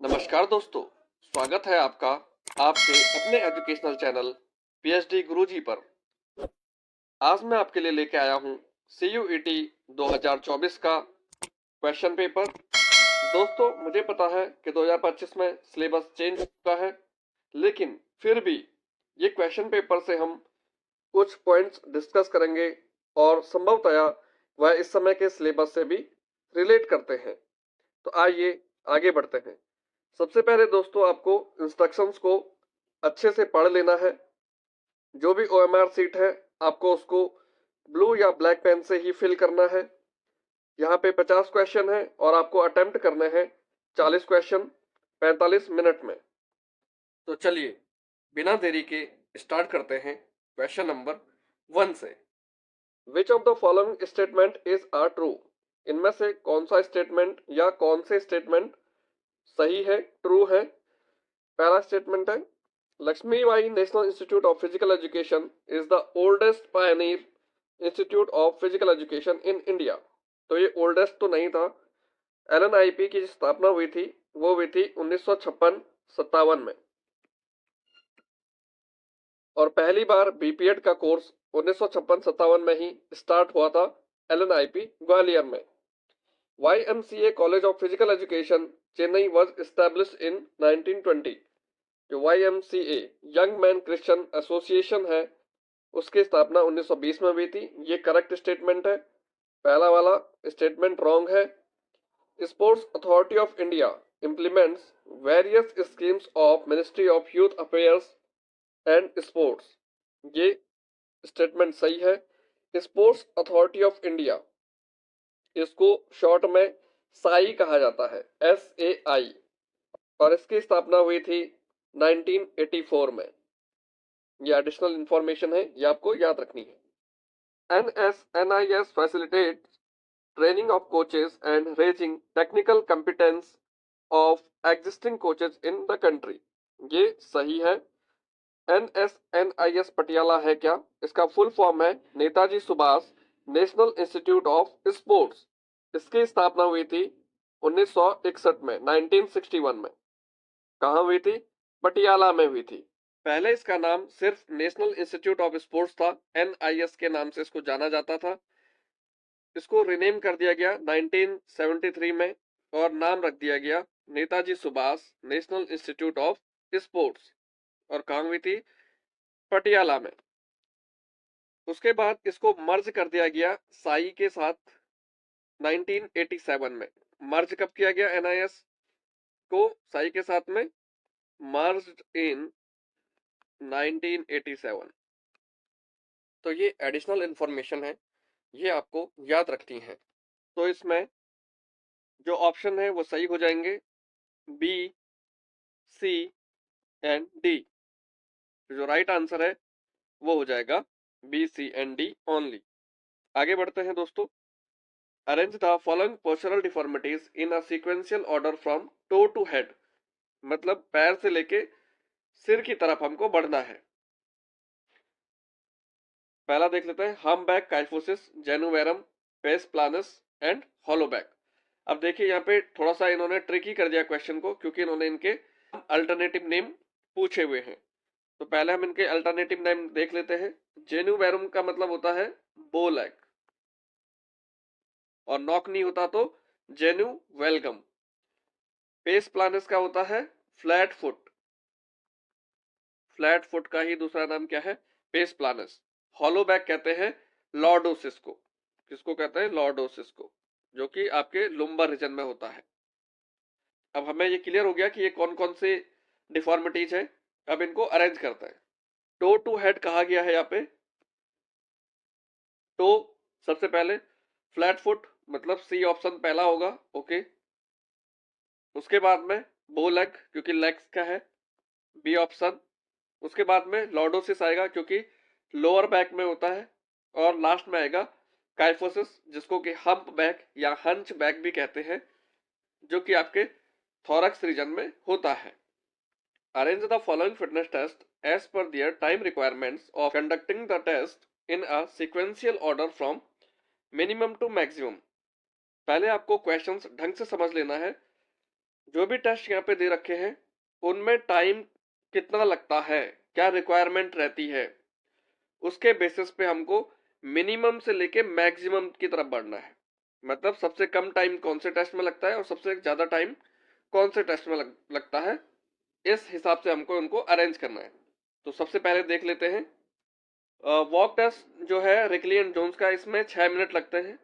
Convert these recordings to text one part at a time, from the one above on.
नमस्कार दोस्तों, स्वागत है आपका आपके अपने एजुकेशनल चैनल पीएचडी गुरुजी पर। आज मैं आपके लिए लेके आया हूँ CUET 2024 का क्वेश्चन पेपर। दोस्तों, मुझे पता है कि 2025 में सिलेबस चेंज हो चुका है, लेकिन फिर भी ये क्वेश्चन पेपर से हम कुछ पॉइंट्स डिस्कस करेंगे और संभवतया वह इस समय के सिलेबस से भी रिलेट करते हैं। तो आइए आगे बढ़ते हैं। सबसे पहले दोस्तों, आपको इंस्ट्रक्शंस को अच्छे से पढ़ लेना है। जो भी OMR सीट है, आपको उसको ब्लू या ब्लैक पेन से ही फिल करना है। यहाँ पे 50 क्वेश्चन है और आपको अटेम्प्ट करने हैं 40 क्वेश्चन 45 मिनट में। तो चलिए बिना देरी के स्टार्ट करते हैं क्वेश्चन नंबर 1 से। Which of the following statement is are true? इनमें से कौन सा स्टेटमेंट या कौन से स्टेटमेंट सही है, ट्रू है? पहला स्टेटमेंट है, Lakshmibai National Institute of physical Education is the oldest pioneer institute of physical education in India. तो ये ओल्डेस्ट तो नहीं था। LNIP की स्थापना हुई थी, वो हुई थी 1956-57 में। और पहली बार BPED का कोर्स 1956-57 में ही स्टार्ट हुआ था LNIP ग्वालियर में। YMCA college of physical education Chennai was established इन 1920। जो YMCA young man Christian association है, उसकी स्थापना 1920 में हुई थी। ये करेक्ट स्टेटमेंट है। पहला वाला स्टेटमेंट रॉन्ग है। Sports authority of India implements various schemes of ministry of youth affairs and sports. ये स्टेटमेंट सही है। स्पोर्ट्स अथॉरिटी ऑफ इंडिया, इसको शॉर्ट में साई कहा जाता है, SAI, और इसकी स्थापना हुई थी 1984 में। ये एडिशनल इंफॉर्मेशन है, ये आपको याद रखनी है। NSNIS facilitates training of coaches and raising technical competence of existing coaches in the country। ये सही है। NSNIS पटियाला है क्या? इसका फुल फॉर्म है Netaji Subhash national Institute of sports. इसकी स्थापना हुई थी 1961 में, 1961 में। कहाँ हुई थी? पटियाला में हुई थी। पहले इसका नाम सिर्फ नेशनल इंस्टीट्यूट ऑफ स्पोर्ट्स था, NIS के नाम से इसको जाना जाता था। इसको रिनेम कर दिया गया 1973 में और नाम रख दिया गया Netaji Subhash national Institute of sports. और कहाँ हुई थी? पटियाला में। उसके बाद इसको मर्ज कर दिया गया साई के साथ 1987 में। मर्ज कब किया गया NIS को साई के साथ में? मर्ज्ड इन 1987। तो ये एडिशनल इंफॉर्मेशन है, ये आपको याद रखनी है। तो इसमें जो ऑप्शन है वो सही हो जाएंगे, B, C एंड D। जो राइट आंसर है वो हो जाएगा B, C and D only. आगे बढ़ते हैं दोस्तों। Arrange the following postural deformities in a sequential order from toe to head. मतलब पैर से लेके सिर की तरफ हमको बढ़ना है। पहला देख लेते हैं, हम back, kyphosis, genu varum, pes planus and hollow back. अब देखिए यहाँ पे थोड़ा सा इन्होंने ट्रिकी कर दिया क्वेश्चन को, क्योंकि इन्होंने इनके अल्टरनेटिव नेम पूछे हुए हैं। तो पहले हम इनके अल्टरनेटिव नेम देख लेते हैं। जेनुवेरम का मतलब होता है बो लेग, और नॉक नहीं होता तो जेनु वेलगम। पेस प्लानस का होता है फ्लैट फुट। फ्लैट फुट का ही दूसरा नाम क्या है? पेस प्लानस। हॉलोबैक कहते हैं लॉर्डोसिस को। किसको कहते हैं? लॉर्डोसिस को, जो कि आपके लुम्बर रीजन में होता है। अब हमें ये क्लियर हो गया कि ये कौन कौन से डिफॉर्मिटीज है। अब इनको अरेंज करते हैं। टो टू हेड कहा गया है यहाँ पे। टो सबसे पहले, फ्लैट फुट मतलब C ऑप्शन पहला होगा, ओके। उसके बाद में बो लेग, क्योंकि लेग्स का है, B ऑप्शन। उसके बाद में लॉर्डोसिस आएगा, क्योंकि लोअर बैक में होता है। और लास्ट में आएगा काइफोसिस, जिसको कि हम्प बैक या हंच बैक भी कहते हैं, जो कि आपके थोरक्स रीजन में होता है। Arrange the following fitness test as per their time requirements of conducting the test in a sequential order from minimum to maximum. पहले आपको क्वेश्चंस ढंग से समझ लेना है। जो भी टेस्ट यहाँ पे दे रखे हैं उनमें टाइम कितना लगता है, क्या रिक्वायरमेंट रहती है, उसके बेसिस पे हमको मिनिमम से लेके मैक्सिमम की तरफ बढ़ना है। मतलब सबसे कम टाइम कौन से टेस्ट में लगता है और सबसे ज्यादा टाइम कौन से टेस्ट में लगता है, इस हिसाब से हमको उनको अरेंज करना है। तो सबसे पहले देख लेते हैं वॉक टेस्ट जो है रिकली एंड जोन्स का, इसमें 6 मिनट लगते हैं।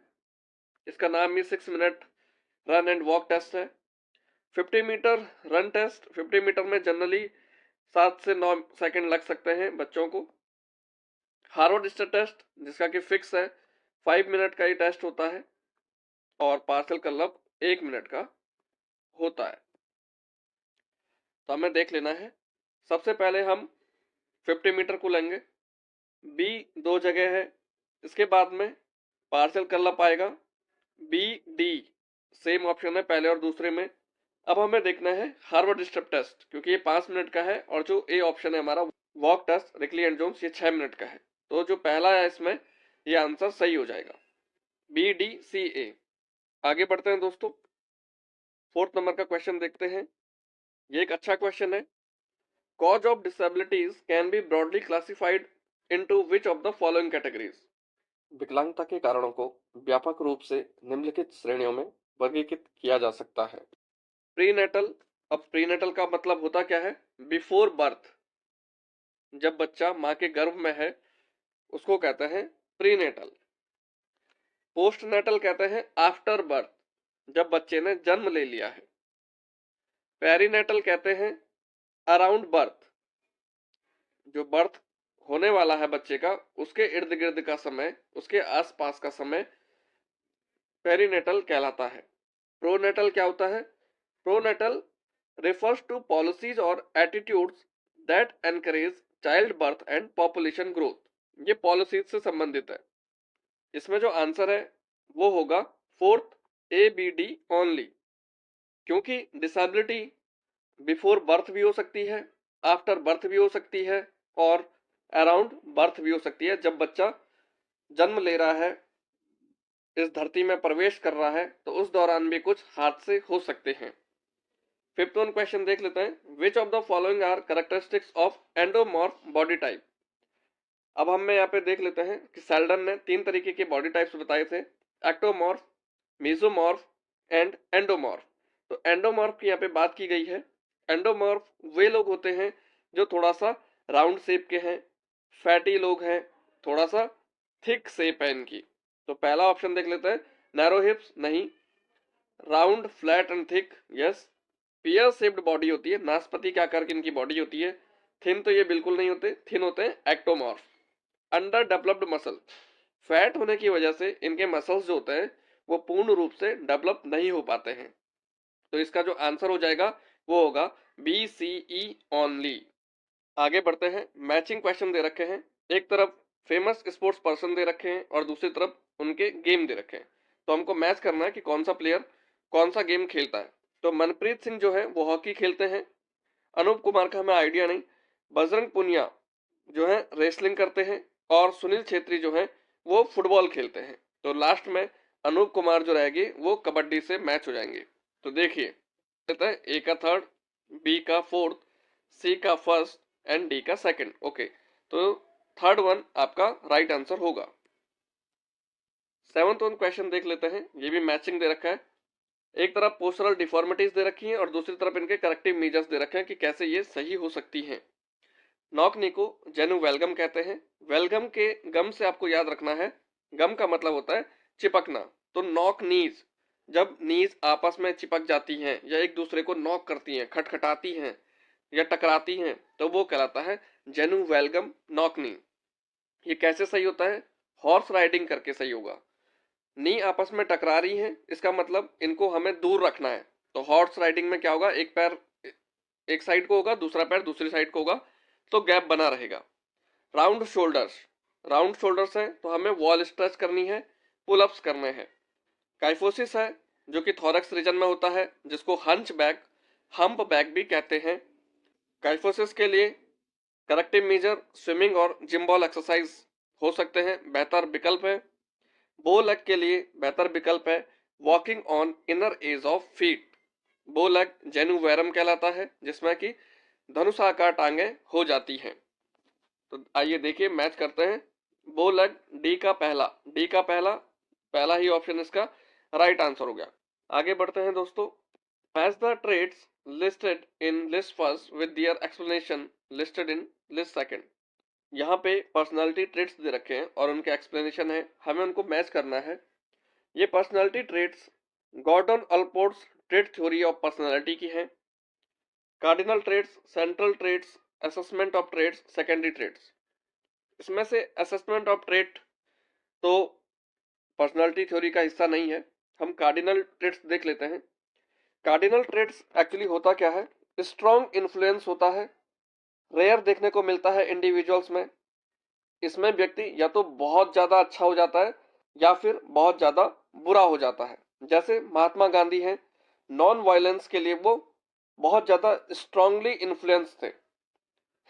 इसका नाम ही 6 minute run and walk test है। 50 मीटर रन टेस्ट, 50 मीटर में जनरली 7 से 9 सेकंड लग सकते हैं बच्चों को। हार्वर्ड स्टार टेस्ट जिसका कि फिक्स है 5 मिनट का ही टेस्ट होता है और पार्सल कलअप 1 मिनट का होता है। तो हमें देख लेना है। सबसे पहले हम 50 मीटर को लेंगे। बी 2 जगह है, इसके बाद में पार्सल कलअप आएगा। बी डी सेम ऑप्शन है पहले और दूसरे में। अब हमें देखना है हार्वर्ड स्टेप टेस्ट, क्योंकि ये 5 मिनट का है और जो ए ऑप्शन है हमारा walk test Rikli and Jones ये 6 मिनट का है। तो जो पहला है इसमें ये आंसर सही हो जाएगा, बी डी सी ए। आगे बढ़ते हैं दोस्तों, 4th नंबर का क्वेश्चन देखते हैं। ये एक अच्छा क्वेश्चन है। Cause of disabilities can be broadly classified into which of the following categories. विकलांगता के कारणों को व्यापक रूप से निम्नलिखित श्रेणियों में वर्गीकृत किया जा सकता है। प्रीनेटल। अब प्रीनेटल का मतलब होता क्या है, बिफोर बर्थ, जब बच्चा माँ के गर्भ में है उसको कहते हैं प्रीनेटल। पोस्टनेटल कहते हैं आफ्टर बर्थ, जब बच्चे ने जन्म ले लिया है। पेरीनेटल कहते हैं अराउंड बर्थ, जो बर्थ होने वाला है बच्चे का उसके इर्द गिर्द का समय, उसके आसपास का समय पेरीनेटल कहलाता है। प्रोनेटल क्या होता है, प्रोनेटल refers to policies or attitudes that encourage child birth and population growth। ये पॉलिसीज से संबंधित है। इसमें जो आंसर है वो होगा 4th A B D only, क्योंकि डिसेबिलिटी बिफोर बर्थ भी हो सकती है, आफ्टर बर्थ भी हो सकती है और अराउंड बर्थ भी हो सकती है। जब बच्चा जन्म ले रहा है, इस धरती में प्रवेश कर रहा है, तो उस दौरान भी कुछ हादसे हो सकते हैं। 5th क्वेश्चन देख लेते हैं। Which of the following are characteristics of endomorph body type. अब हम यहाँ पे देख लेते हैं कि सेल्डन ने 3 तरीके के बॉडी टाइप्स बताए थे, एक्टोमॉर्फ, मेसोमॉर्फ एंड एंडोमॉर्फ। तो एंडोमॉर्फ की यहाँ पे बात की गई है। एंडोमॉर्फ वे लोग होते हैं जो थोड़ा सा राउंड शेप के हैं, फैटी लोग हैं, थोड़ा सा थिक शेप है इनकी। तो पहला ऑप्शन देख लेते हैं, नैरो हिप्स नहीं, round flat and thick yes, pear shaped body होती है, नाशपाती के आकार की इनकी बॉडी होती है। थिन तो ये बिल्कुल नहीं होते, थिन होते हैं ectomorph. Under developed muscle, fat होने की वजह से इनके मसल्स जो होते हैं वो पूर्ण रूप से डेवलप नहीं हो पाते हैं। तो इसका जो आंसर हो जाएगा वो होगा बी सी ई ओनली। आगे बढ़ते हैं। मैचिंग क्वेश्चन दे रखे हैं, एक तरफ फेमस स्पोर्ट्स पर्सन दे रखे हैं और दूसरी तरफ उनके गेम दे रखे हैं। तो हमको मैच करना है कि कौन सा प्लेयर कौन सा गेम खेलता है। तो मनप्रीत सिंह जो है वो हॉकी खेलते हैं, अनूप कुमार का हमें आइडिया नहीं, बजरंग पुनिया जो है रेसलिंग करते हैं और सुनील छेत्री जो है वो फुटबॉल खेलते हैं। तो लास्ट में अनूप कुमार जो रहेगी वो कबड्डी से मैच हो जाएंगे। तो देखिए ए का थर्ड, बी का फोर्थ, सी का फर्स्ट एंड डी का सेकंड। ओके, तो थर्ड वन आपका राइट आंसर होगा। 7th क्वेश्चन देख लेते हैं। ये भी मैचिंग दे रखा है, एक तरफ पोस्चरल डिफॉर्मिटीज दे रखी हैं और दूसरी तरफ इनके करेक्टिव मेजर्स दे रखे हैं कि कैसे ये सही हो सकती हैं। नॉकनी को जेनु वेलगम कहते हैं। वेलगम के गम से आपको याद रखना है, गम का मतलब होता है चिपकना। तो नॉक नीज, जब नीज आपस में चिपक जाती हैं या एक दूसरे को नॉक करती हैं, खटखटाती हैं या टकराती हैं, तो वो कहलाता है जेनु वेलगम नॉकनी। ये कैसे सही होता है, हॉर्स राइडिंग करके सही होगा। नी आपस में टकरा रही हैं, इसका मतलब इनको हमें दूर रखना है। तो हॉर्स राइडिंग में क्या होगा, एक पैर एक साइड को होगा, दूसरा पैर दूसरी साइड को होगा, तो गैप बना रहेगा। राउंड शोल्डर्स, राउंड शोल्डर्स है तो हमें वॉल स्ट्रेच करनी है, पुल अप्स करने हैं। काइफोसिस है जो कि थोरैक्स रीजन में होता है, जिसको हंच बैक, हम्प बैक भी कहते हैं। काइफोसिस के लिए करेक्टिव मेजर स्विमिंग और जिम बॉल एक्सरसाइज हो सकते हैं, बेहतर विकल्प है। बो लेग के लिए बेहतर विकल्प है walking on inner as of feet, बो लेग जेनुवेरम कहलाता है, जिसमें कि धनुषाकार टांगें हो जाती हैं। तो आइए देखिए, मैच करते हैं। बो लेग डी का पहला ही ऑप्शन इसका राइट आंसर हो गया। आगे बढ़ते हैं दोस्तों। As the traits listed in list first with their explanation listed in list second। यहाँ पे पर्सनालिटी ट्रेट्स दे रखे हैं और उनके एक्सप्लेनेशन है, हमें उनको मैच करना है। ये personality traits Gordon Allport's trait theory of personality की हैं। Cardinal traits, central traits, assessment of traits, secondary traits. इसमें से असेसमेंट ऑफ ट्रेट तो पर्सनालिटी थ्योरी का हिस्सा नहीं है। हम कार्डिनल ट्रेट्स देख लेते हैं। कार्डिनल ट्रेट्स एक्चुअली होता क्या है? स्ट्रॉन्ग इन्फ्लुएंस होता है, रेयर देखने को मिलता है इंडिविजुअल्स में। इसमें व्यक्ति या तो बहुत ज्यादा अच्छा हो जाता है या फिर बहुत ज्यादा बुरा हो जाता है। जैसे महात्मा गांधी हैं, नॉन वायलेंस के लिए वो बहुत ज्यादा स्ट्रांगली इन्फ्लुएंस थे।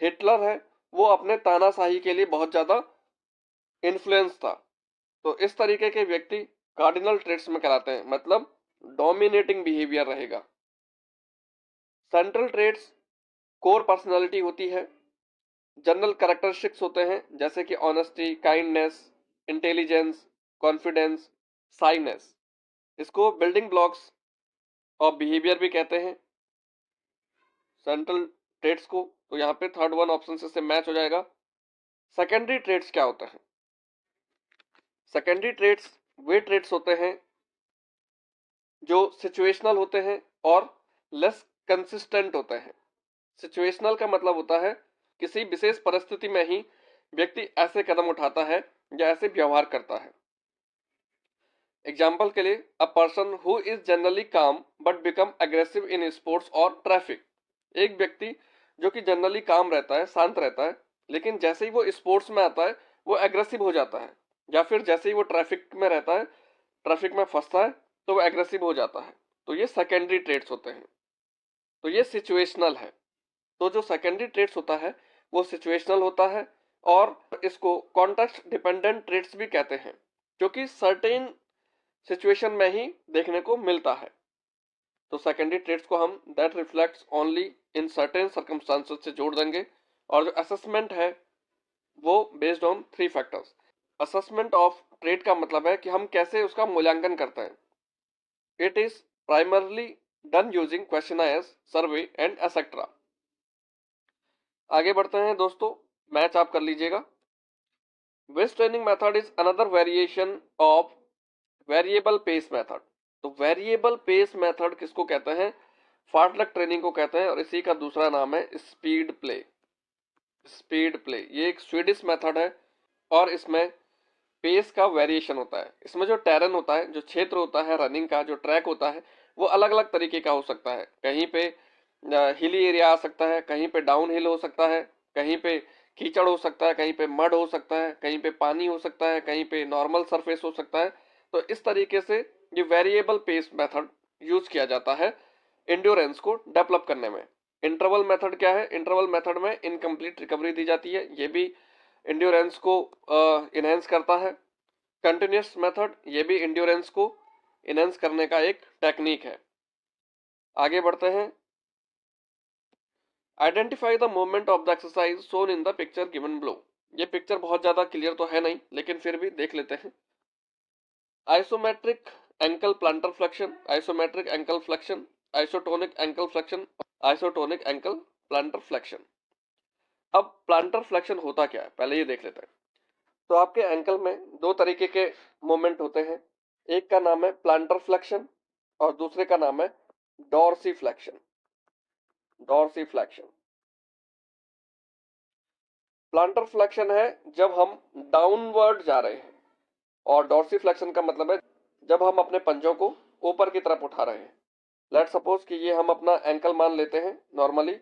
हिटलर है, वो अपने तानाशाही के लिए बहुत ज्यादा इन्फ्लुएंस था। तो इस तरीके के व्यक्ति कार्डिनल ट्रेट्स में कहलाते हैं, मतलब डोमिनेटिंग बिहेवियर रहेगा। सेंट्रल ट्रेट्स कोर पर्सनालिटी होती है। जनरल कैरेक्टरिस्टिक्स होते हैं, जैसे कि ऑनेस्टी, काइंडनेस, इंटेलिजेंस, कॉन्फिडेंस, साइनेस। इसको बिल्डिंग ब्लॉक्स ऑफ बिहेवियर भी कहते हैं सेंट्रल ट्रेट्स को। तो यहाँ पे थर्ड वन ऑप्शन से मैच हो जाएगा। सेकेंडरी ट्रेट्स क्या होता है? सेकेंडरी ट्रेट्स वे ट्रेट्स होते हैं जो सिचुएशनल होते हैं और लेस कंसिस्टेंट होते हैं। सिचुएशनल का मतलब होता है किसी विशेष परिस्थिति में ही व्यक्ति ऐसे कदम उठाता है या ऐसे व्यवहार करता है। एग्जाम्पल के लिए, a person who is generally calm but become aggressive in sports और ट्रैफिक। एक व्यक्ति जो कि जनरली काम रहता है, शांत रहता है, लेकिन जैसे ही वो स्पोर्ट्स में आता है वो एग्रेसिव हो जाता है, या फिर जैसे ही वो ट्रैफिक में रहता है, ट्रैफिक में फंसता है, तो वो एग्रेसिव हो जाता है। तो ये सेकेंडरी ट्रेट्स होते हैं। तो ये सिचुएशनल है। तो जो सेकेंडरी ट्रेट्स होता है वो सिचुएशनल होता है, और इसको कॉन्टेक्स्ट डिपेंडेंट ट्रेट्स भी कहते हैं, जो कि सर्टेन सिचुएशन में ही देखने को मिलता है। तो सेकेंडरी ट्रेट्स को हम that reflects only in certain circumstances से जोड़ देंगे। और जो असेसमेंट है वो based on 3 factors. Assessment of trait का मतलब है कि हम कैसे उसका मूल्यांकन करते हैं। It is primarily done using questionnaires, survey and etcetera. आगे बढ़ते हैं दोस्तों, मैच आप कर लीजिएगा। West training method is another variation of variable pace method. तो वेरिएबल पेस मेथड किसको कहते हैं? फार्टलेग ट्रेनिंग को कहते हैं, और इसी का दूसरा नाम है स्पीड प्ले। स्पीड प्ले ये एक स्वीडिश मेथड है, और इसमें पेस का वेरिएशन होता है। इसमें जो टेरन होता है, जो क्षेत्र होता है रनिंग का, जो ट्रैक होता है, वो अलग अलग तरीके का हो सकता है। कहीं पे हिली एरिया आ सकता है, कहीं पे डाउन हिल हो सकता है, कहीं पे कीचड़ हो सकता है, कहीं पे मड हो सकता है, कहीं पे पानी हो सकता है, कहीं पे नॉर्मल सरफेस हो सकता है। तो इस तरीके से ये वेरिएबल पेस मेथड यूज किया जाता है इंड्योरेंस को डेवलप करने में। इंटरवल मेथड क्या है? इंटरवल मेथड में इनकम्प्लीट रिकवरी दी जाती है, ये भी इंड्योरेंस को इनहेंस करता है। कंटिन्यूस मेथड ये भी इंड्योरेंस को इनहेंस करने का एक टेक्निक है। आगे बढ़ते हैं। Identify the movement of the exercise shown in the picture given below. ये पिक्चर बहुत ज्यादा क्लियर तो है नहीं, लेकिन फिर भी देख लेते हैं। Isometric ankle planter flexion, isometric ankle flexion, isotonic ankle flexion, isotonic ankle planter flexion. अब प्लांटर फ्लेक्शन होता क्या है, पहले ये देख लेते हैं। तो आपके एंकल में दो तरीके के मूवमेंट होते हैं। एक का नाम है प्लांटर फ्लेक्शन और दूसरे का नाम है dorsiflexion. Dorsiflexion, plantar flexion है जब हम डाउनवर्ड जा रहे हैं, और डॉर्सी फ्लेक्शन का मतलब है जब हम अपने पंजों को ऊपर की तरफ उठा रहे हैं। लेट सपोज कि ये हम अपना एंकल मान लेते हैं नॉर्मली।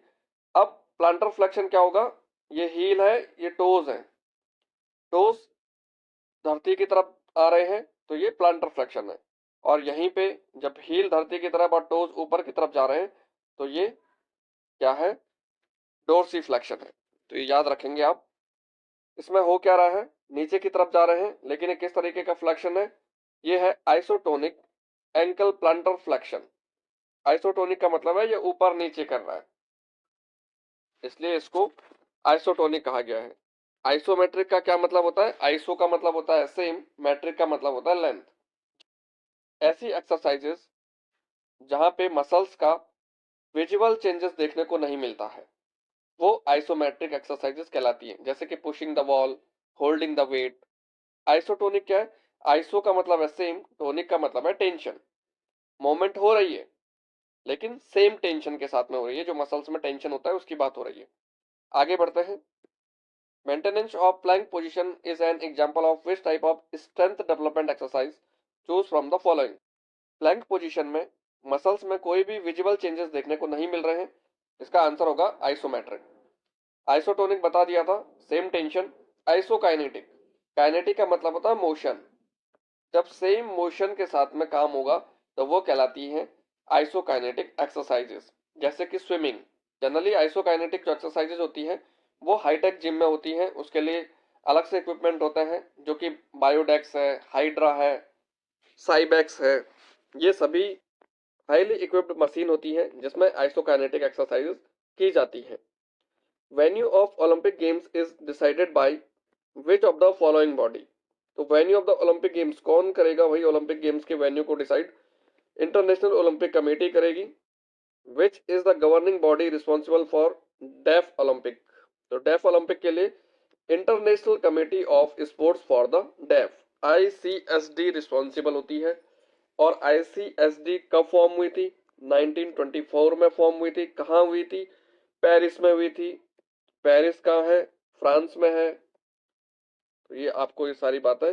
अब प्लांटर फ्लेक्शन क्या होगा? ये हील है, ये टोज है, टोज धरती की तरफ आ रहे हैं, तो ये प्लांटर फ्लेक्शन है। और यहीं पे जब हील धरती की तरफ और टोज ऊपर की तरफ जा रहे हैं, तो ये क्या है? डोर्सी फ्लेक्शन है। तो ये याद रखेंगे आप। इसमें हो क्या रहा है? नीचे की तरफ जा रहे हैं, लेकिन ये किस तरीके का फ्लेक्शन है? ये है isotonic ankle planter flexion. Isotonic का मतलब है ये ऊपर नीचे कर रहा है, इसलिए इसको आइसोटोनिक कहा गया है। आइसोमेट्रिक का क्या मतलब होता है? आइसो का मतलब होता है सेम, मैट्रिक का मतलब होता है लेंथ। ऐसी एक्सरसाइजेस जहां पे मसल्स का विजुअल चेंजेस देखने को नहीं मिलता है वो आइसोमेट्रिक एक्सरसाइजेस कहलाती हैं, जैसे कि pushing the wall, holding the weight. Isotonic क्या है? आइसो का मतलब है सेम, टोनिक का मतलब है टेंशन। मूवमेंट हो रही है लेकिन सेम टेंशन के साथ में हो रही है, जो मसल्स में टेंशन होता है उसकी बात हो रही है। आगे बढ़ते हैं। Maintenance of plank position is an example of which type of strength development exercise choose from the following. Plank position में मसल्स में कोई भी विजुअल चेंजेस देखने को नहीं मिल रहे हैं, इसका आंसर होगा आइसोमेट्रिक। आइसोटोनिक बता दिया था, सेम टेंशन। आइसोकाइनेटिक, काइनेटिक का मतलब होता है मोशन। जब सेम मोशन के साथ में काम होगा तो वो कहलाती हैं आइसोकाइनेटिक एक्सरसाइजेस, जैसे कि स्विमिंग। जनरली आइसोकाइनेटिक जो एक्सरसाइजेज होती हैं वो हाईटेक जिम में होती हैं, उसके लिए अलग से इक्विपमेंट होते हैं, जो कि बायोडेक्स है, हाइड्रा है, साइबेक्स है। ये सभी हाईली इक्विप्ड मशीन होती हैं जिसमें आइसोकाइनेटिक एक्सरसाइजेज की जाती हैं। Venue of Olympic games is decided by which of the following body. तो venue of the Olympic games कौन करेगा? वही ओलंपिक गेम्स के वेन्यू को डिसाइड इंटरनेशनल ओलंपिक कमेटी करेगी। Which is the governing body responsible for deaf Olympic. तो deaf Olympic के लिए International Committee of Sports for the Deaf, ICSD responsible होती है। और आईसीएसडी कब फॉर्म हुई थी? 1924 में फॉर्म हुई थी। कहाँ हुई थी? पेरिस में हुई थी। पेरिस कहाँ है? फ्रांस में है। तो ये आपको ये सारी बातें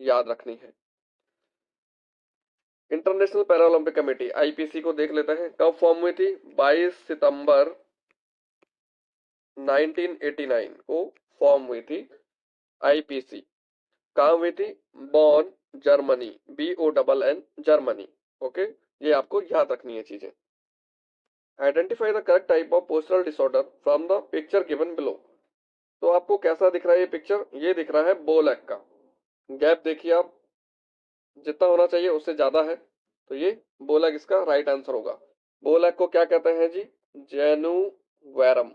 याद रखनी है। इंटरनेशनल पैरालंपिक कमेटी आईपीसी को देख लेते हैं, कब फॉर्म हुई थी? 22 सितंबर 1989 को फॉर्म हुई थी आईपीसी। कहाँ हुई थी? बॉन, जर्मनी, BONN जर्मनी। ओके, ये आपको याद रखनी है चीजें। Identify the correct type of postural disorder from the picture given below. तो आपको कैसा दिख रहा है ये पिक्चर? ये दिख रहा है बो लेग का। गैप देखिए आप, जितना होना चाहिए उससे ज्यादा है, तो ये बो लेग इसका राइट आंसर होगा। बो लेग को क्या कहते हैं जी? जेनु वैरम,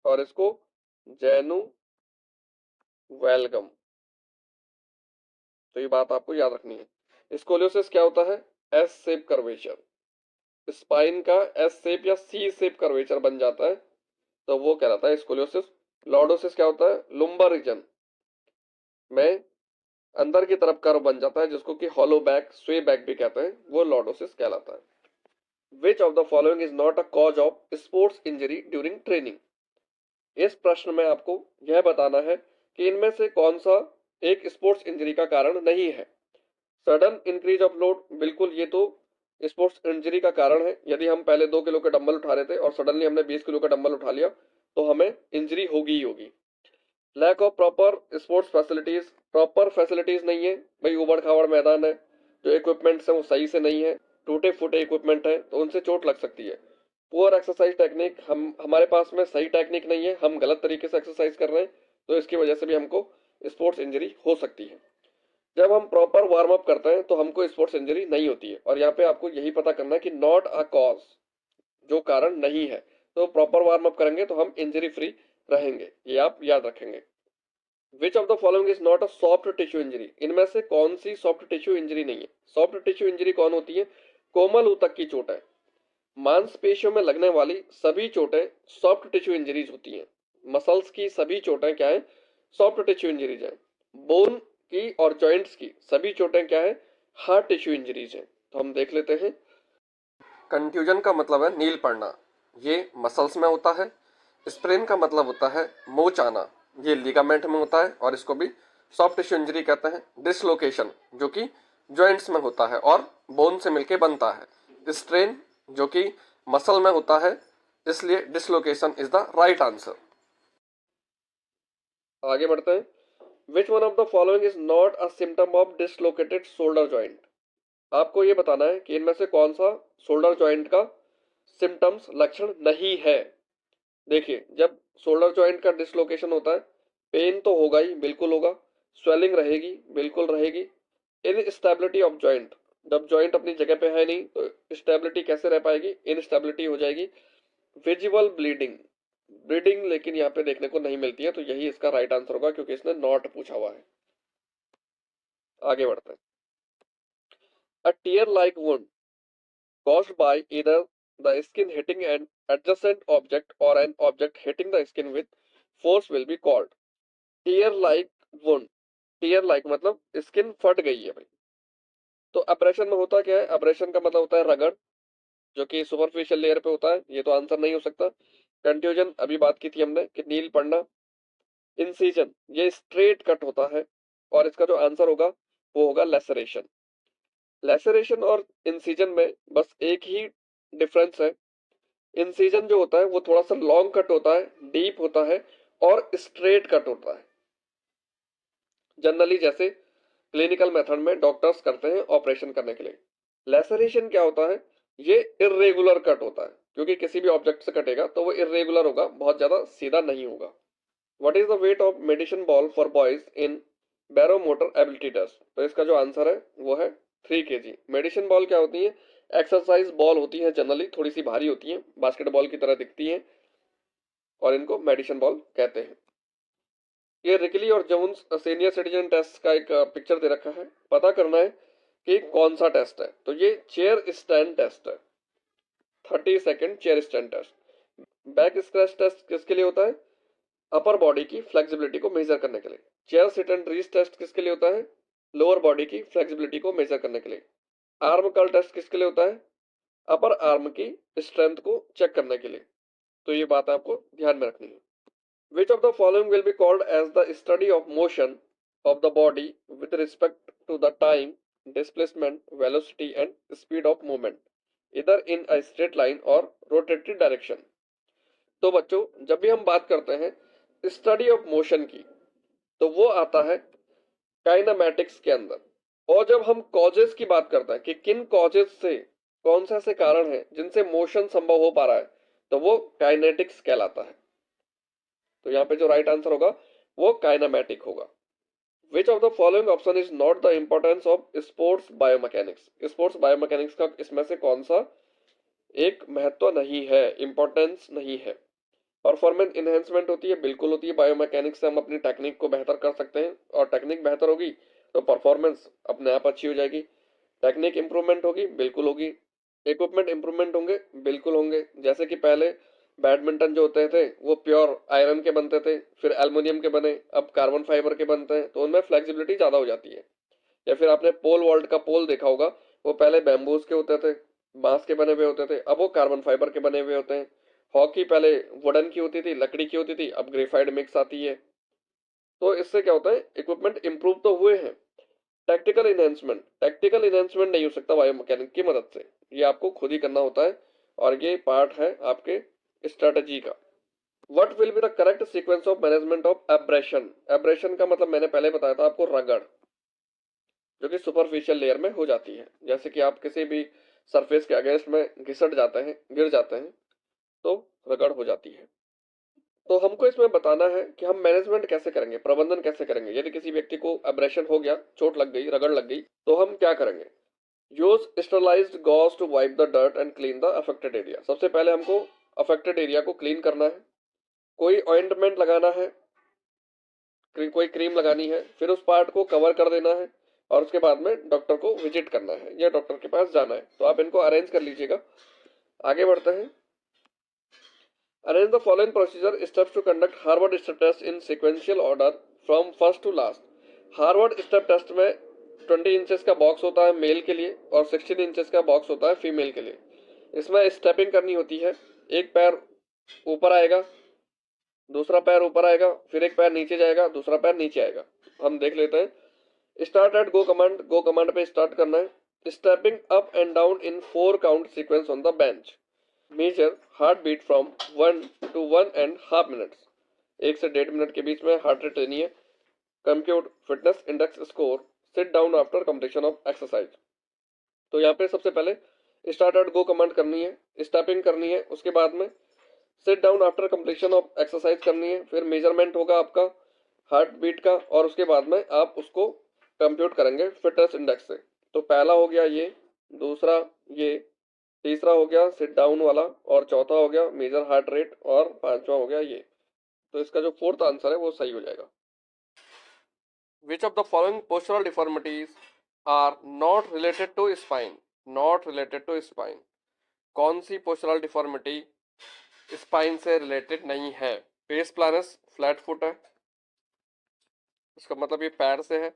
और इसको जेनु वेलगम। तो ये बात आपको याद रखनी है। स्कोलियोसिस क्या होता है? S shape curvature. स्पाइन का एस शेप या सी शेप कर्वेचर बन जाता है, तो वो कहलाता है स्कोलियोसिस। लॉर्डोसिस क्या होता है? लुम्बर रीजन में अंदर की तरफ कर्व बन जाता है, जिसको कि हॉलो बैक, स्वे बैक भी कहते हैं, वो लॉर्डोसिस कहलाता है। विच of the following is not a cause of sports injury during training. इस प्रश्न में आपको यह बताना है कि इनमें से कौन सा एक स्पोर्ट्स इंजरी का कारण नहीं है। सडन इंक्रीज ऑफ लोड, बिल्कुल ये तो स्पोर्ट्स इंजरी का कारण है। यदि हम पहले 2 किलो के डंबल उठा रहे थे और सडनली हमने 20 किलो का डंबल उठा लिया तो हमें इंजरी होगी ही होगी। Lack of proper sports facilities, proper facilities नहीं है भाई, उबड़ खाबड़ मैदान है, जो इक्विपमेंट्स है वो सही से नहीं है, टूटे फूटे इक्विपमेंट है, तो उनसे चोट लग सकती है। पुअर एक्सरसाइज टेक्निक, हमारे पास में सही टेक्निक नहीं है, हम गलत तरीके से एक्सरसाइज कर रहे हैं, तो इसकी वजह से भी हमको स्पोर्ट्स इंजरी हो सकती है। जब हम प्रॉपर वार्म अप करते हैं तो हमको स्पोर्ट्स इंजरी नहीं होती है। और यहाँ पे आपको यही पता करना है कि नॉट अ कॉज, जो कारण नहीं है, तो प्रॉपर वार्म अप करेंगे तो हम इंजरी फ्री रहेंगे, ये आप याद रखेंगे। विच of the following is not a soft tissue injury. इनमें से कौन सी सॉफ्ट टिश्यू इंजरी नहीं है? सॉफ्ट टिश्यू इंजरी कौन होती है? कोमल ऊतक की चोटें। मांसपेशियों में लगने वाली सभी चोटें सॉफ्ट टिश्यू इंजरीज होती हैं। मसल्स की सभी चोटें क्या है? सॉफ्ट टिश्यू इंजरीज हैं। बोन की और जॉइंट्स की सभी चोटें क्या है? हार्ड टिश्यू इंजरीज हैं। तो हम देख लेते हैं। कंट्यूजन का मतलब है नील पड़ना, ये मसल्स में होता है। स्प्रेन का मतलब होता है मोच आना, ये लिगामेंट में होता है और इसको भी सॉफ्ट टिश्यू इंजरी कहते हैं। डिसलोकेशन जो कि जॉइंट्स में होता है और बोन से मिलके बनता है। स्ट्रेन जो कि मसल में होता है, इसलिए dislocation is the right answer. आगे बढ़ते हैं। Which one of the following is not a symptom of dislocated shoulder joint. आपको ये बताना है कि इनमें से कौन सा शोल्डर जॉइंट का सिम्टम्स, लक्षण नहीं है। देखिए, जब शोल्डर जॉइंट का डिसलोकेशन होता है, पेन तो होगा ही, बिल्कुल होगा। स्वेलिंग रहेगी, बिल्कुल रहेगी। इनस्टेबिलिटी ऑफ जॉइंट, जब जॉइंट अपनी जगह पे है नहीं तो स्टेबिलिटी कैसे रह पाएगी, इनस्टेबिलिटी हो जाएगी। विजुअल ब्लीडिंग, ब्लीडिंग लेकिन यहाँ पे देखने को नहीं मिलती है, तो यही इसका राइट आंसर होगा क्योंकि इसने नॉट पूछा हुआ है। आगे बढ़ते हैं। A tear like wound caused by either the skin hitting an adjacent object or an object hitting the skin with force will be called tear like wound। Tear like मतलब स्किन फट गई है भाई। तो अब्रेशन में होता क्या है, अब्रेशन का मतलब होता है रगड़, जो कि सुपरफिशियल लेयर पे होता है, ये तो आंसर नहीं हो सकता। कंट्यूजन अभी बात की थी हमने कि नील पड़ना। इंसिजन ये स्ट्रेट कट होता है, और इसका जो आंसर होगा वो होगा लेसरेशन। लेसरेशन और इंसिजन में बस एक ही डिफरेंस है। इंसिजन जो होता है वो थोड़ा सा लॉन्ग कट होता है, डीप होता है और स्ट्रेट कट होता है, जनरली जैसे क्लिनिकल मेथड में डॉक्टर्स करते हैं ऑपरेशन करने के लिए। लेसरेशन क्या होता है, ये इरेगुलर कट होता है, क्योंकि किसी भी ऑब्जेक्ट से कटेगा तो वो इरेगुलर होगा, बहुत ज्यादा सीधा नहीं होगा। What is the weight of medicine ball for boys in Barrow motor ability test? तो इसका जो आंसर है वो है 3 kg। मेडिसिन बॉल क्या होती है, एक्सरसाइज बॉल होती है, जनरली थोड़ी सी भारी होती है, बास्केटबॉल की तरह दिखती है, और इनको मेडिसिन बॉल कहते हैं। ये रिकली और जोन्स सीनियर सिटीजन टेस्ट का एक पिक्चर दे रखा है, पता करना है कि कौन सा टेस्ट है। तो ये चेयर स्टैंड टेस्ट है, 30 second chair stand test. Back scratch test किसके लिए होता है, अपर बॉडी की फ्लेक्सिबिलिटी को मेजर करने के लिए। Chair sit and reach test किसके लिए होता है, लोअर बॉडी की फ्लेक्सिबिलिटी को मेजर करने के लिए। आर्म कर्ल टेस्ट किसके लिए होता है, अपर आर्म की स्ट्रेंथ को चेक करने के लिए। तो ये बात आपको ध्यान में रखनी है। Which of the following will be called as the study of motion of the body with respect to the time, displacement, velocity and speed of movement, either in a straight line or rotated direction? तो बच्चों जब भी हम बात करते हैं study of motion की, तो वो आता है काइनेमैटिक्स के अंदर। और जब हम कॉजेस की बात करते हैं कि किन कॉजेस से, कौन सा ऐसे कारण है जिनसे मोशन संभव हो पा रहा है, तो वो काइनेटिक्स कहलाता है। तो यहाँ पे जो राइट आंसर होगा वो काइनेमैटिक होगा। विच of the following option is not the importance of sports biomechanics? Sports biomechanics का इसमें से कौन सा एक महत्व नहीं है, इंपॉर्टेंस नहीं है? परफॉर्मेंस इनहेंसमेंट होती है, बिल्कुल होती है। बायोमैकेनिक्स से हम अपनी टेक्निक को बेहतर कर सकते हैं, और टेक्निक बेहतर होगी तो परफॉर्मेंस अपने आप अच्छी हो जाएगी। टेक्निक इंप्रूवमेंट होगी, बिल्कुल होगी। इक्विपमेंट इंप्रूवमेंट होंगे, बिल्कुल होंगे। जैसे कि पहले बैडमिंटन जो होते थे वो प्योर आयरन के बनते थे, फिर एल्युमिनियम के बने, अब कार्बन फाइबर के बनते हैं, तो उनमें फ्लेक्सिबिलिटी ज्यादा हो जाती है। या फिर आपने पोल वॉल्ट का पोल देखा होगा, वो पहले बैम्बूज के होते थे, बांस के बने हुए होते थे, अब वो कार्बन फाइबर के बने हुए होते हैं। हॉकी पहले वुडन की होती थी, लकड़ी की होती थी, अब ग्रेफाइट मिक्स आती है। तो इससे क्या होता है, इक्विपमेंट इंप्रूव तो हुए हैं। टेक्टिकल इनहेंसमेंट नहीं हो सकता बायोमैकेनिक की मदद से, ये आपको खुद ही करना होता है, और ये पार्ट है आपके स्ट्रेटजी का। What will be the correct sequence of management of abrasion? Abrasion का मतलब मैंने पहले बताया था आपको, रगड़, जो कि सुपरफिशियल लेयर में हो जाती है। जैसे कि आप किसी भी सरफेस के अगेंस्ट में घिसट जाते हैं, गिर जाते हैं, तो रगड़ हो जाती है। तो हमको इसमें बताना है कि हम मैनेजमेंट कैसे करेंगे, प्रबंधन कैसे करेंगे। यदि किसी व्यक्ति को एब्रेशन हो गया, चोट लग गई, रगड़ लग गई, तो हम क्या करेंगे? Use sterilised gauze to wipe the dirt and clean the affected area. सबसे पहले हमको अफेक्टेड एरिया को क्लीन करना है। कोई ऑइंटमेंट लगाना है, कोई क्रीम लगानी है, फिर उस पार्ट को कवर कर देना है, और उसके बाद में डॉक्टर को विजिट करना है या डॉक्टर के पास जाना है। तो आप इनको अरेंज कर लीजिएगा। आगे बढ़ते हैं। Arrange the following procedure steps to conduct Harvard step test in sequential order from first to last. Harvard step test में 20 इंचेस का बॉक्स होता है मेल के लिए, और 16 इंचेस का बॉक्स होता है फीमेल के लिए। इसमें स्टेपिंग करनी होती है, एक पैर ऊपर आएगा, दूसरा पैर ऊपर आएगा, फिर एक पैर नीचे जाएगा, दूसरा पैर नीचे आएगा। हम देख लेते हैं। Start at go command, go command पे स्टार्ट करना है। Stepping up and down in 4 count sequence on the bench. Measure heart beat from 1 to 1.5 minutes, 1 से 1.5 मिनट के बीच में हार्ट रेट लेनी है। Compute fitness index score, sit down after completion of exercise. तो यहाँ पे सबसे पहले स्टार्ट एट गो कमांड करनी है, स्टेपिंग करनी है, उसके बाद में sit down after completion of exercise करनी है, फिर मेजरमेंट होगा आपका हार्ट बीट का, और उसके बाद में आप उसको कंप्यूट करेंगे फिटनेस इंडेक्स से। तो पहला हो गया ये, दूसरा ये, तीसरा हो गया सिट डाउन वाला, और चौथा हो गया मेजर हार्ट रेट, और पांचवा हो गया ये। तो इसका जो फोर्थ आंसर है वो सही हो जाएगा। Which of the following postural deformities are not related to spine? Not related to spine, कौन सी पोस्चरल डिफॉर्मिटी स्पाइन से रिलेटेड नहीं है? पेस प्लानस फ्लैट फुट है, इसका मतलब ये पैर से है।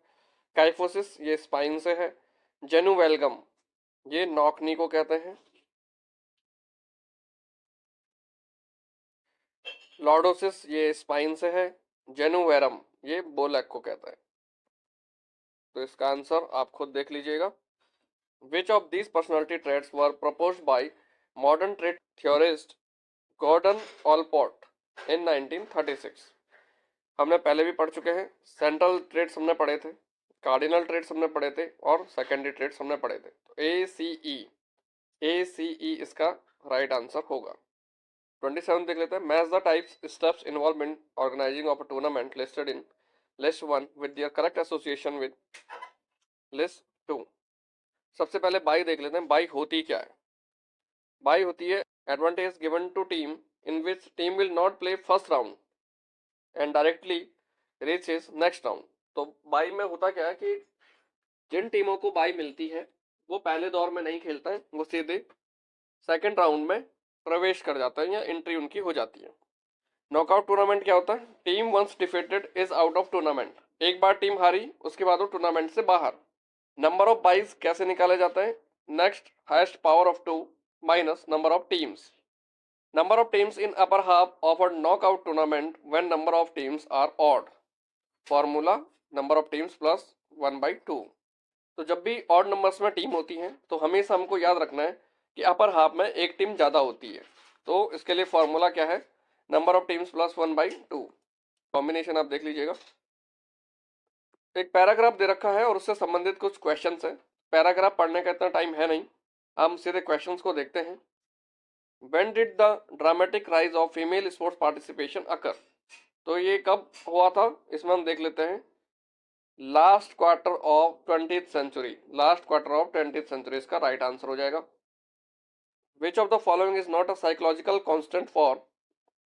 काइफोसिस ये स्पाइन से है। जेनुवेल्गम ये नॉकनी को कहते हैं। लॉर्डोसिस ये स्पाइन से है। जेनुवेरम ये बोलैक को कहता है। तो इसका आंसर आप खुद देख लीजिएगा। Which of these personality traits were proposed by modern trait theorist Gordon Allport in 1936? हमने पहले भी पढ़ चुके हैं। सेंट्रल ट्रेड्स हमने पढ़े थे, कार्डिनल ट्रेड्स हमने पढ़े थे, और सेकेंडरी ट्रेड्स हमने पढ़े थे। तो ए सी ई इसका राइट आंसर होगा। 27 देख लेते हैं। Match the types steps involve in organising of a tournament listed in list 1 with their correct association with list 2। सबसे पहले बाई देख लेते हैं। बाई होती क्या है? बाई होती है advantage given to team in which team will not play first round and directly reaches next round. तो बाई में होता क्या है कि जिन टीमों को बाई मिलती है वो पहले दौर में नहीं खेलता है, वो सीधे सेकंड राउंड में प्रवेश कर जाता है या एंट्री उनकी हो जाती है। नॉकआउट टूर्नामेंट क्या होता है? Team once defeated is out of tournament, एक बार टीम हारी उसके बाद वो टूर्नामेंट से बाहर। नंबर ऑफ बाइज कैसे निकाले जाते हैं? Next highest power of 2 minus number of teams. Number of teams in upper half of a knockout tournament when number of teams are odd. Formula number of teams plus 1/2। तो जब भी odd numbers में team होती हैं तो हमेशा हमको याद रखना है कि अपर हाफ में एक टीम ज़्यादा होती है। तो इसके लिए फॉर्मूला क्या है? Number of teams plus 1/2। Combination आप देख लीजिएगा। एक पैराग्राफ दे रखा है और उससे संबंधित कुछ क्वेश्चंस है। पैराग्राफ पढ़ने का इतना टाइम है नहीं, हम सीधे क्वेश्चंस को देखते हैं। When did the dramatic rise of female sports participation occur? तो ये कब हुआ था इसमें हम देख लेते हैं। Last quarter of 20th century, last quarter of 20th century इसका राइट आंसर हो जाएगा। Which of the following is not a psychological constant for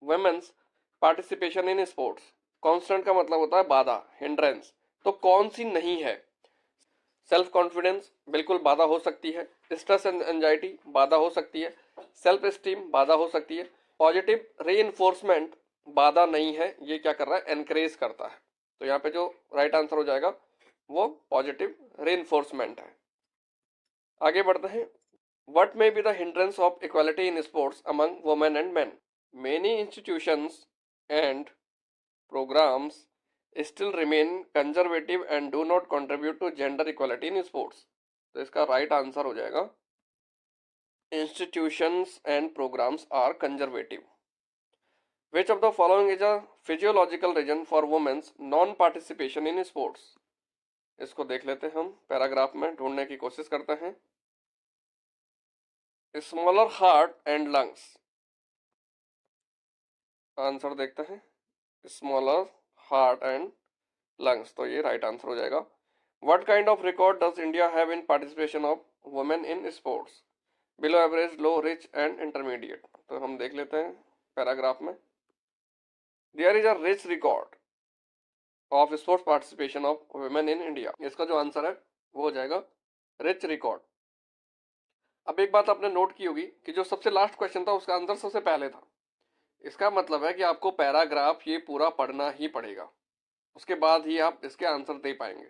women's participation in sports? Constant का मतलब होता है बाधा, हिंड्रेंस। तो कौन सी नहीं है? सेल्फ कॉन्फिडेंस बिल्कुल बाधा हो सकती है। स्ट्रेस एंड एंजाइटी बाधा हो सकती है। सेल्फ एस्टीम बाधा हो सकती है। पॉजिटिव रीइंफोर्समेंट बाधा नहीं है, ये क्या कर रहा है? एनकरेज करता है। तो यहाँ पे जो राइट आंसर हो जाएगा वो पॉजिटिव रीइंफोर्समेंट है। आगे बढ़ते हैं। What may be the hindrance of equality in sports among women and main? Many institutions and programs still remain conservative and do not contribute to gender equality in sports। तो इसका right answer हो जाएगा institutions and programs are conservative। Which of the following is a physiological reason for women's non participation in sports? इसको देख लेते हैं, हम paragraph में ढूंढने की कोशिश करते हैं। Smaller heart and lungs, answer देखते हैं। स्मॉलर हार्ट एंड लंग्स, तो ये राइट आंसर हो जाएगा। What kind of record does India have in participation of women in sports? Below average, low, rich and intermediate. तो हम देख लेते हैं पैराग्राफ में। There is a rich record of sports participation of women in India. इसका जो answer है वो हो जाएगा रिच रिकॉर्ड। अब एक बात आपने नोट की होगी कि जो सबसे लास्ट क्वेश्चन था उसका आंसर सबसे पहले था। इसका मतलब है कि आपको पैराग्राफ ये पूरा पढ़ना ही पड़ेगा, उसके बाद ही आप इसके आंसर दे पाएंगे।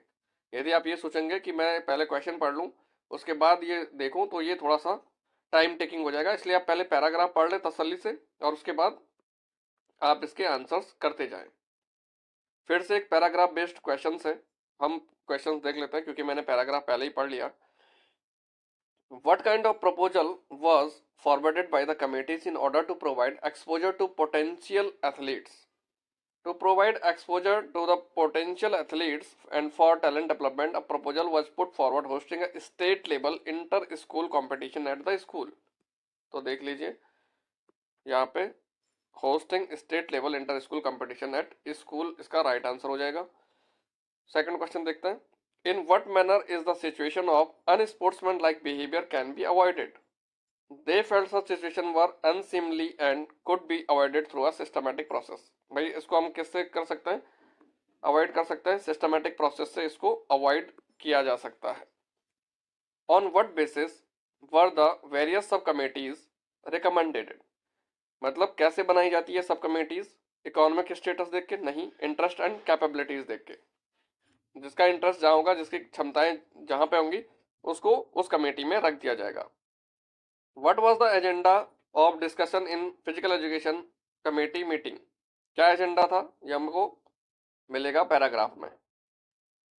यदि आप ये सोचेंगे कि मैं पहले क्वेश्चन पढ़ लूँ उसके बाद ये देखूँ, तो ये थोड़ा सा टाइम टेकिंग हो जाएगा। इसलिए आप पहले पैराग्राफ पढ़ लें तसल्ली से और उसके बाद आप इसके आंसर्स करते जाएं। फिर से एक पैराग्राफ बेस्ड क्वेश्चन है, हम क्वेश्चन देख लेते हैं क्योंकि मैंने पैराग्राफ पहले ही पढ़ लिया। What kind of proposal was forwarded by the committees in order to provide exposure to potential athletes? To provide exposure to the potential athletes and for talent development, a proposal was put forward hosting a state level inter-school competition at the school। तो देख लीजिए यहाँ पे hosting state level inter school competition at school, इसका right answer हो जाएगा। Second question देखते हैं। In what manner is the situation of unsportsmanlike behavior can be avoided? They felt such situation were unseemly and could be avoided through a systematic process. भाई इसको हम किससे कर सकते हैं, अवॉइड कर सकते हैं, सिस्टमेटिक प्रोसेस से इसको अवॉइड किया जा सकता है. On what basis were the various सब कमेटीज रिकमेंडेड? मतलब कैसे बनाई जाती है सब कमेटीज, इकोनॉमिक स्टेटस देख के नहीं, इंटरेस्ट एंड कैपेबिलिटीज देख के. जिसका इंटरेस्ट जहां होगा, जिसकी क्षमताएं जहां पे होंगी, उसको उस कमेटी में रख दिया जाएगा. What was the agenda of discussion in physical education committee meeting? क्या एजेंडा था, ये हमको मिलेगा पैराग्राफ में.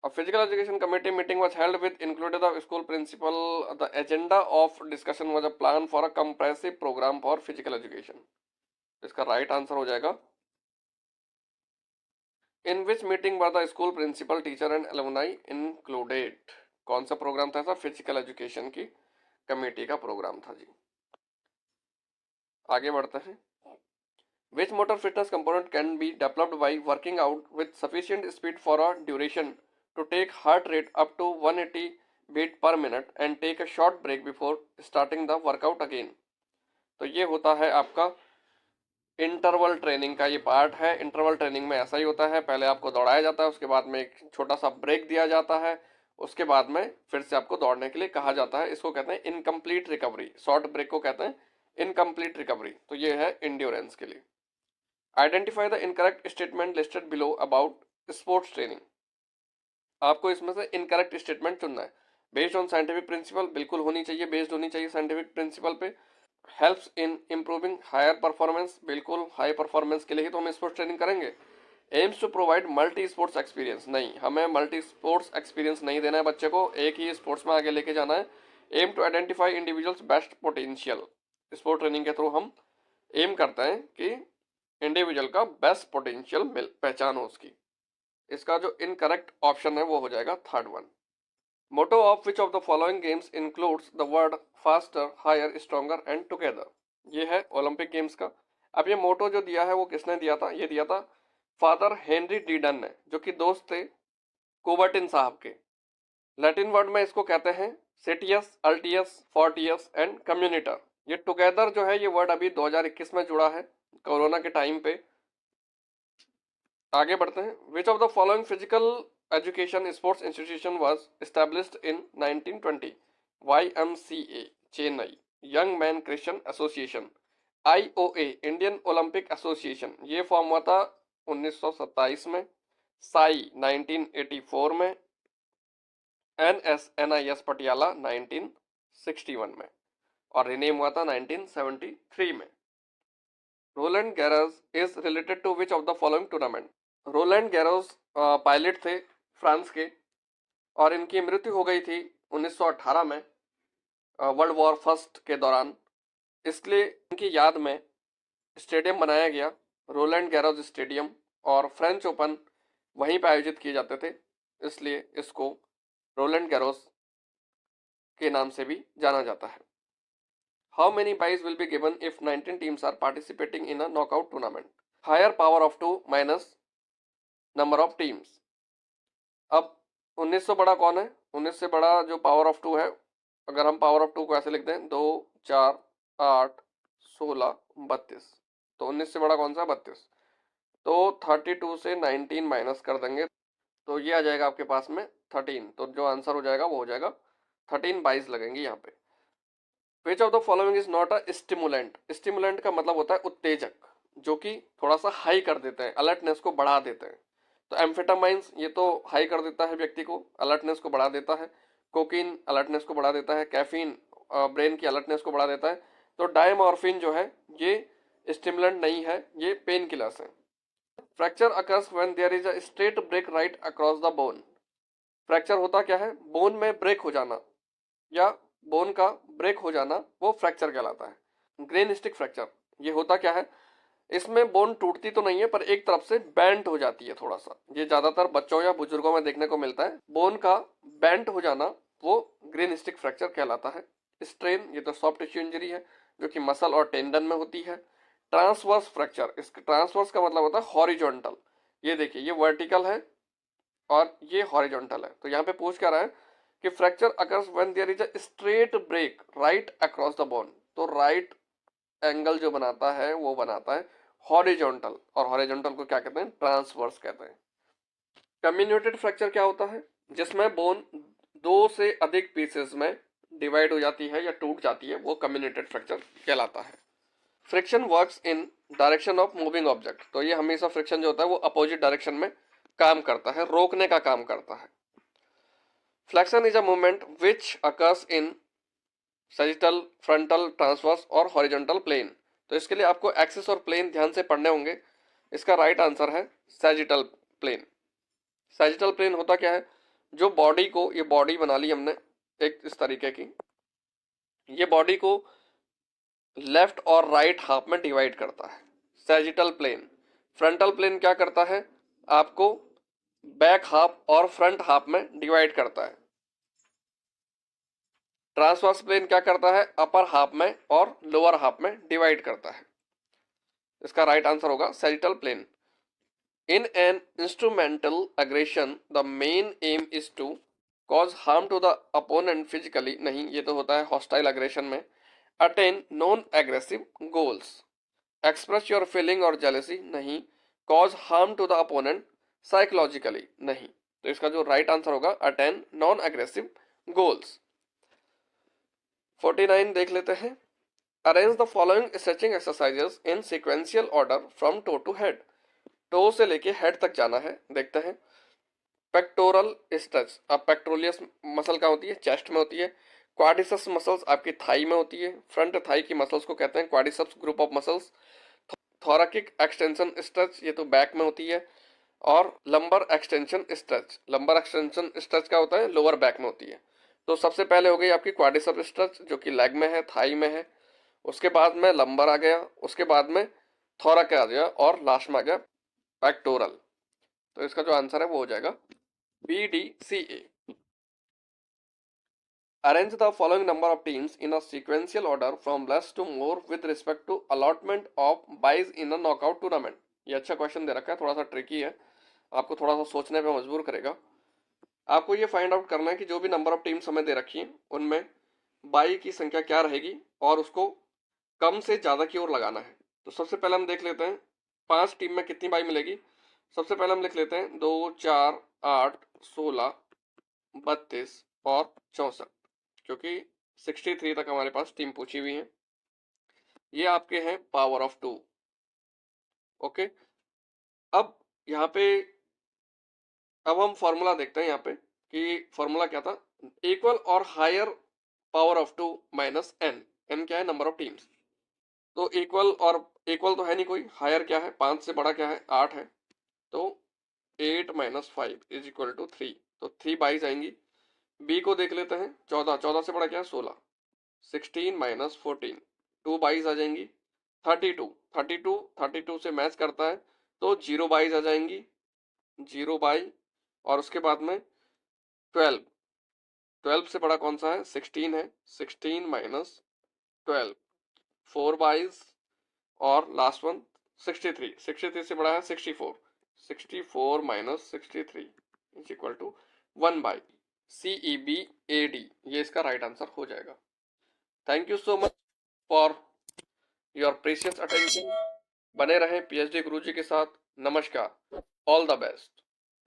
A physical education committee meeting was held with included the school principal. The agenda of discussion was a plan for a comprehensive program for physical education. इसका right answer हो जाएगा. In which meeting were the school principal, teacher and alumni included? कौन सा programme था ऐसा? Physical education की committee का programme था जी. आगे बढ़ते हैं. Which motor fitness component can be developed by working out with sufficient speed for a duration to take heart rate up to 180 beat per minute and take a short break before starting the workout again? तो ये होता है आपका interval training का ये part है. Interval training में ऐसा ही होता है, पहले आपको दौड़ाया जाता है, उसके बाद में एक छोटा सा ब्रेक दिया जाता है, उसके बाद में फिर से आपको दौड़ने के लिए कहा जाता है. इसको कहते हैं इनकम्प्लीट रिकवरी. शॉर्ट ब्रेक को कहते हैं इनकम्प्लीट रिकवरी. तो ये है इंड्योरेंस के लिए. Identify the incorrect statement listed below about sports training. आपको इसमें से इनकरेक्ट स्टेटमेंट चुनना है. बेस्ड ऑन साइंटिफिक प्रिंसिपल, बिल्कुल होनी चाहिए, बेस्ड होनी चाहिए साइंटिफिक प्रिंसिपल पे. Helps in improving higher performance, बिल्कुल हाई परफॉर्मेंस के लिए ही तो हम स्पोर्ट्स ट्रेनिंग करेंगे. Aims to provide multi sports experience, नहीं, हमें मल्टी स्पोर्ट्स एक्सपीरियंस नहीं देना है बच्चे को, एक ही स्पोर्ट्स में आगे लेके जाना है. Aim to identify individuals best potential. Sport training के थ्रू हम एम करते हैं कि इंडिविजुअल का बेस्ट पोटेंशियल पहचान हो उसकी. इसका जो इनकरेक्ट ऑप्शन है वो हो जाएगा third one. Motto of which of the following games includes the word faster, higher, stronger and together? ये है ओलंपिक गेम्स का. अब ये मोटो जो दिया है वो किसने दिया था? ये दिया था फादर हेनरी डीडन ने, जो कि दोस्त थे कोबर्टिन साहब के. लैटिन वर्ड में इसको कहते हैं सेटियस, अल्टियस, फोर्टियस एंड कम्युनिटर. ये टुगेदर जो है ये वर्ड अभी 2021 में जुड़ा है, कोरोना के टाइम पे. आगे बढ़ते हैं. Which of the following physical education sports institution was established in 1920? YMCA Chennai, young man Christian association. IOA Indian Olympic association, ये फॉर्म हुआ था 1927 में. साई 1984 में. NIS पटियाला 1961 में. और रिनेम हुआ था 1973 में. Roland Garros is related to which of the following tournament? Roland Garros pilot थे फ्रांस के, और इनकी मृत्यु हो गई थी 1918 में वर्ल्ड वॉर फर्स्ट के दौरान. इसलिए इनकी याद में स्टेडियम बनाया गया, रोलैंड गैरोस स्टेडियम, और फ्रेंच ओपन वहीं पर आयोजित किए जाते थे, इसलिए इसको रोलैंड गैरोस के नाम से भी जाना जाता है. How many buys will be given if 19 teams are participating in a knockout tournament? Higher power of 2 minus number of teams. अब 19 से बड़ा कौन है? 19 से बड़ा जो पावर ऑफ 2 है, अगर हम पावर ऑफ 2 को ऐसे लिख दें 2, 4, 8, 16, 32, तो 19 से बड़ा कौन सा? 32. तो 32 से 19 माइनस कर देंगे तो ये आ जाएगा आपके पास में 13. तो जो आंसर हो जाएगा वो हो जाएगा 13 बाइज लगेंगी यहाँ पे. विच of the following is not a stimulant? Stimulant का मतलब होता है उत्तेजक, जो कि थोड़ा सा हाई कर देते हैं, अलर्टनेस को बढ़ा देते हैं. तो एम्फेटामाइंस ये तो हाई कर देता है व्यक्ति को, अलर्टनेस को बढ़ा देता है. कोकीन अलर्टनेस को बढ़ा देता है. कैफीन ब्रेन की अलर्टनेस को बढ़ा देता है. तो डायमॉर्फिन जो है ये स्टिमुलेंट नहीं है, ये पेन किलर्स हैं. Fracture occurs when there is a straight break right across the bone. Fracture होता क्या है? बोन में ब्रेक हो जाना या बोन का ब्रेक हो जाना, वो फ्रैक्चर कहलाता है. ग्रेन स्टिक फ्रैक्चर ये होता क्या है? इसमें बोन टूटती तो नहीं है, पर एक तरफ से बेंट हो जाती है थोड़ा सा. ये ज्यादातर बच्चों या बुजुर्गों में देखने को मिलता है. बोन का बेंट हो जाना वो ग्रेन स्टिक फ्रैक्चर कहलाता है. स्ट्रेन ये तो सॉफ्ट टिश्यू इंजरी है, जो कि मसल और टेंडन में होती है. ट्रांसवर्स फ्रैक्चर, इसका ट्रांसवर्स का मतलब होता है हॉरिजॉन्टल. ये देखिए, ये वर्टिकल है, और ये हॉरिजॉन्टल है। तो यहाँ पे पूछ क्या रहा है कि fracture occurs when there is a straight break right across the bone. तो राइट एंगल जो बनाता है वो बनाता है हॉरिजॉन्टल, और हॉरिजॉन्टल को क्या कहते हैं, ट्रांसवर्स कहते हैं। कम्युनिकेटेड फ्रैक्चर क्या होता है, जिसमें बोन दो से अधिक पीसेस में डिवाइड हो जाती है या टूट जाती है, वो कम्युनिकेटेड फ्रैक्चर कहलाता है। Friction works in direction of moving object. तो ये हमेशा फ्रिक्शन जो होता है वो अपोजिट डायरेक्शन में काम करता है, रोकने का काम करता है। Flexion is a movement which occurs in sagittal, frontal, transverse और हॉरिजॉन्टल प्लेन। तो इसके लिए आपको एक्सिस और प्लेन ध्यान से पढ़ने होंगे। इसका राइट आंसर है सैजिटल प्लेन। सैजिटल प्लेन होता क्या है, जो बॉडी को, ये बॉडी बना ली हमने एक इस तरीके की, ये बॉडी को लेफ्ट और राइट हाफ में डिवाइड करता है सैजिटल प्लेन। फ्रंटल प्लेन क्या करता है, आपको बैक हाफ और फ्रंट हाफ में डिवाइड करता है। ट्रांसवर्स प्लेन क्या करता है, अपर हाफ में और लोअर हाफ में डिवाइड करता है। इसका राइट आंसर होगा sagittal plane. In an instrumental aggression the main aim is to cause harm to the opponent physically. नहीं, ये तो होता है हॉस्टाइल अग्रेशन में। Attain non aggressive goals. Express your feeling और जेलेसी। नहीं। Cause harm to the opponent psychologically. नहीं। तो इसका जो राइट आंसर होगा अटेन नॉन एग्रेसिव गोल्स। 49 देख लेते हैं। Arrange the following stretching exercises in sequential order from toe to head. Toe से लेके हेड तक जाना है, देखते हैं। Pectoral stretch. अब पेक्टोरियस मसल कहाँ होती है, चेस्ट में होती है। क्वाड्रिसेप्स मसल्स आपकी थाई में होती है। फ्रंट थाई की मसल्स को कहते हैं quadriceps group of muscles. Thoracic extension stretch, ये तो बैक में होती है। और lumbar extension stretch, lumbar extension stretch का होता है लोअर बैक में होती है। तो सबसे पहले हो गई आपकी क्वाड्रिसेप्स स्ट्रेच जो कि लेग में है, थाई में है। उसके बाद में लंबर आ गया, उसके बाद में थोरक आ गया, और लास्ट में आ गया पेक्टोरल। तो इसका जो आंसर है वो हो जाएगा BDCA। Arrange the following number of teams in a sequential order from less to more with respect to allotment of buys in a knockout tournament। ये अच्छा क्वेश्चन दे रखा है, थोड़ा सा ट्रिकी है, आपको थोड़ा सा सोचने पे मजबूर करेगा। आपको ये फाइंड आउट करना है कि जो भी नंबर ऑफ टीम्स हमें दे रखी हैं उनमें बाई की संख्या क्या रहेगी और उसको कम से ज्यादा की ओर लगाना है। तो सबसे पहले हम देख लेते हैं 5 टीम में कितनी बाई मिलेगी। सबसे पहले हम लिख लेते हैं 2, 4, 8, 16, 32 और 64, क्योंकि 63 तक हमारे पास टीम पूछी हुई है। ये आपके हैं पावर ऑफ 2। ओके, अब यहाँ पे अब हम फॉर्मूला देखते हैं यहाँ पे कि फॉर्मूला क्या था, इक्वल और higher power of 2 minus n. N क्या है, नंबर ऑफ टीम्स। तो इक्वल और इक्वल तो है नहीं कोई, हायर क्या है, 5 से बड़ा क्या है, 8 है। तो 8 माइनस 5 इज इक्वल टू 3। तो 3 बाईस आएंगी। बी को देख लेते हैं, 14, 14 से बड़ा क्या है, 16। 16 माइनस 14, 2 बाईस आ जाएंगी। 32, 32, 32 से मैच करता है, तो 0 बाईस आ जाएंगी, 0 बाई। और उसके बाद में 12, 12 से बड़ा कौन सा है, 16 है। 16 माइनस 12, 4 बाईस। और लास्ट वन 63, 63 से बड़ा है 64, 64 minus 63 is equal to 1 by CEBAD। ये इसका राइट आंसर हो जाएगा। Thank you so much for your precious attention. बने रहें PhD गुरुजी के साथ। नमस्कार, ऑल द बेस्ट।